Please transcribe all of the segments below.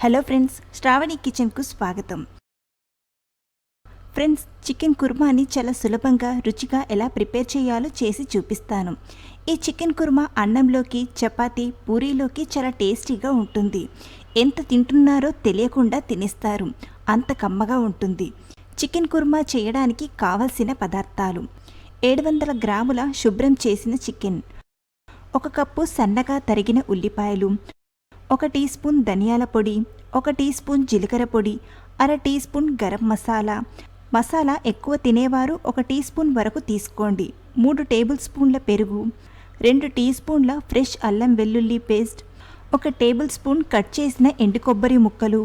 Hello friends, Shravani కిచెన్కు స్వాగతం. Friends, chicken కుర్మాని చాలా సులభంగా రుచిగా ఎలా ప్రిపేర్ చేయాలో చేసి చూపిస్తాను. ఈ చికెన్ కుర్మా అన్నంలోకి, చపాతీ, పూరీలోకి చాలా టేస్టీగా ఉంటుంది. ఎంత తింటున్నారో తెలియకుండా తినేస్తారు, అంత కమ్మగా ఉంటుంది. చికెన్ కుర్మా చేయడానికి కావలసిన పదార్థాలు: 700 గ్రాముల శుభ్రం చేసిన చికెన్, 1 కప్పు సన్నగా తరిగిన ఉల్లిపాయలు, 1 టీ స్పూన్ ధనియాల పొడి, 1 టీ స్పూన్ జీలకర్ర పొడి, అర టీ స్పూన్ గరం మసాలా ఎక్కువ తినేవారు 1 టీ స్పూన్ వరకు తీసుకోండి. 3 టేబుల్ స్పూన్ల పెరుగు, 2 టీ స్పూన్ల ఫ్రెష్ అల్లం వెల్లుల్లి పేస్ట్, 1 టేబుల్ స్పూన్ కట్ చేసిన ఎండు కొబ్బరి ముక్కలు,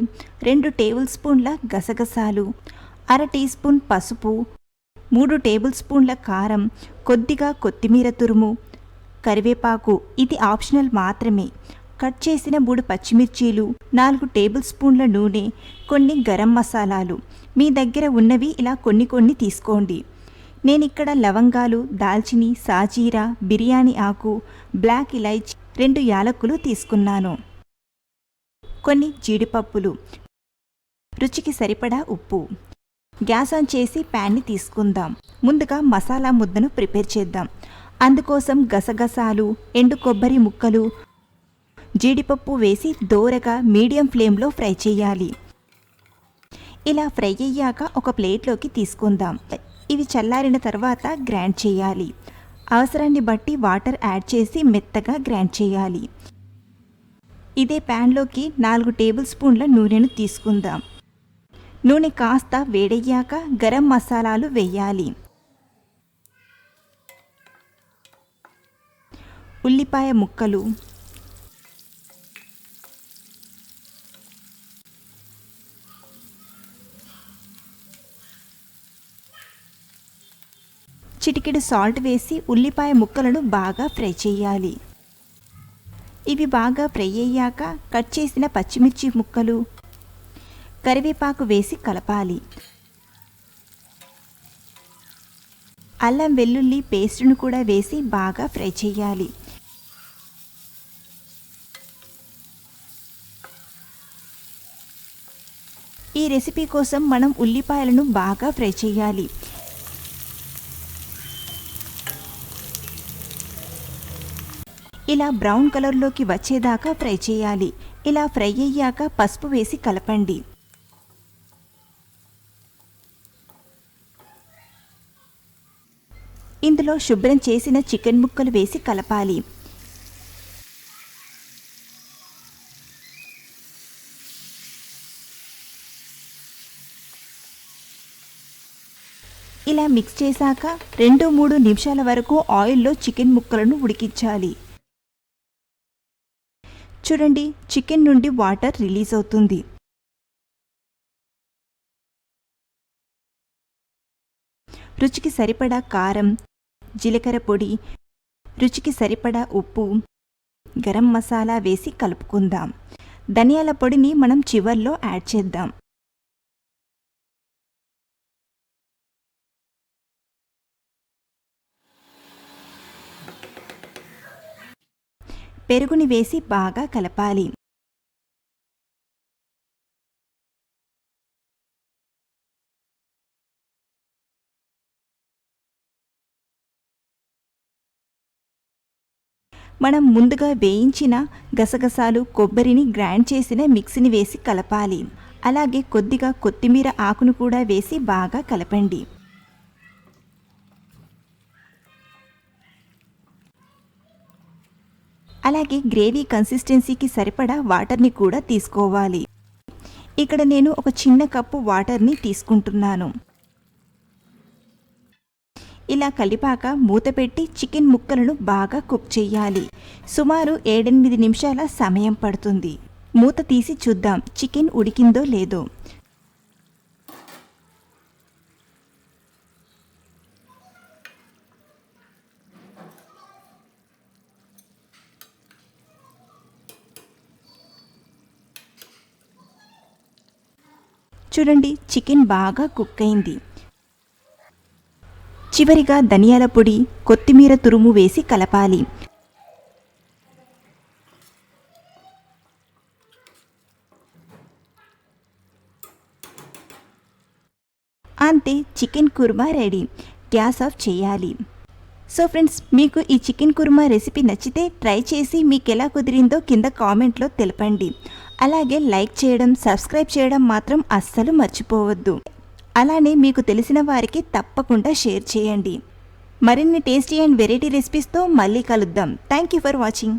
2 టేబుల్ స్పూన్ల గసగసాలు, అర టీ స్పూన్ పసుపు, 3 టేబుల్ స్పూన్ల కారం, కొద్దిగా కొత్తిమీర తురుము, కరివేపాకు, ఇది ఆప్షనల్ మాత్రమే, కట్ చేసిన 3 పచ్చిమిర్చీలు, 4 టేబుల్ స్పూన్ల నూనె, కొన్ని గరం మసాలాలు. మీ దగ్గర ఉన్నవి ఇలా కొన్ని తీసుకోండి. నేనిక్కడ లవంగాలు, దాల్చిని, సాజీరా, బిర్యానీ ఆకు, బ్లాక్ ఇలైచి, 2 యాలకులు తీసుకున్నాను. కొన్ని జీడిపప్పులు, రుచికి సరిపడా ఉప్పు. గ్యాస్ ఆన్ చేసి ప్యాన్ని తీసుకుందాం. ముందుగా మసాలా ముద్దను ప్రిపేర్ చేద్దాం. అందుకోసం గసగసాలు, ఎండు కొబ్బరి ముక్కలు, జీడిపప్పు వేసి దోరగా మీడియం ఫ్లేమ్లో ఫ్రై చేయాలి. ఇలా ఫ్రై అయ్యాక ఒక ప్లేట్లోకి తీసుకుందాం. ఇవి చల్లారిన తర్వాత గ్రైండ్ చేయాలి. అవసరాన్ని బట్టి వాటర్ యాడ్ చేసి మెత్తగా గ్రైండ్ చేయాలి. ఇదే ప్యాన్లోకి 4 టేబుల్ స్పూన్ల నూనెను తీసుకుందాం. నూనె కాస్త వేడయ్యాక గరం మసాలాలు వేయాలి. ఉల్లిపాయ ముక్కలు, చిటికెడు సాల్ట్ వేసి ఉల్లిపాయ ముక్కలను బాగా ఫ్రై చేయాలి. ఇవి బాగా ఫ్రై అయ్యాక కట్ చేసిన పచ్చిమిర్చి ముక్కలు, కరివేపాకు వేసి కలపాలి. అల్లం వెల్లుల్లి పేస్టును కూడా వేసి బాగా ఫ్రై చేయాలి. ఈ రెసిపీ కోసం మనం ఉల్లిపాయలను బాగా ఫ్రై చేయాలి. ఇలా బ్రౌన్ కలర్లోకి వచ్చేదాకా ఫ్రై చేయాలి. ఇలా ఫ్రై అయ్యాక పసుపు వేసి కలపండి. ఇందులో శుభ్రం చేసిన చికెన్ ముక్కలు వేసి కలపాలి. ఇలా మిక్స్ చేశాక 2-3 నిమిషాల వరకు ఆయిల్లో చికెన్ ముక్కలను ఉడికించాలి. చూడండి, చికెన్ నుండి వాటర్ రిలీజ్ అవుతుంది. రుచికి సరిపడా కారం, జీలకర్ర పొడి, రుచికి సరిపడా ఉప్పు, గరం మసాలా వేసి కలుపుకుందాం. ధనియాల పొడిని మనం చివర్లో యాడ్ చేద్దాం. పెరుగుని వేసి బాగా కలపాలి. మనం ముందుగా వేయించిన గసగసాలు, కొబ్బరిని గ్రైండ్ చేసిన మిక్సీని వేసి కలపాలి. అలాగే కొద్దిగా కొత్తిమీర ఆకును కూడా వేసి బాగా కలపండి. అలాగే గ్రేవీ కన్సిస్టెన్సీకి సరిపడా వాటర్ని కూడా తీసుకోవాలి. ఇక్కడ నేను ఒక చిన్న కప్పు వాటర్ని తీసుకుంటున్నాను. ఇలా కలిపాక మూత పెట్టి చికెన్ ముక్కలను బాగా కుక్ చేయాలి. సుమారు 7-8 నిమిషాల సమయం పడుతుంది. మూత తీసి చూద్దాం చికెన్ ఉడికిందో లేదో. చూడండి, చికెన్ బాగా కుక్ అయింది. చివరిగా ధనియాల పొడి, కొత్తిమీర తురుము వేసి కలపాలి. అంతే, chicken korma ready. Gas off చేయాలి. సో ఫ్రెండ్స్, మీకు ఈ చికెన్ కుర్మా రెసిపీ నచ్చితే ట్రై చేసి మీకు ఎలా కుదిరిందో కింద కామెంట్లో తెలపండి. అలాగే లైక్ చేయడం, సబ్స్క్రైబ్ చేయడం మాత్రం అస్సలు మర్చిపోవద్దు. అలానే మీకు తెలిసిన వారికి తప్పకుండా షేర్ చేయండి. మరిన్ని టేస్టీ అండ్ వెరైటీ రెసిపీస్తో మళ్ళీ కలుద్దాం. Thank you for watching.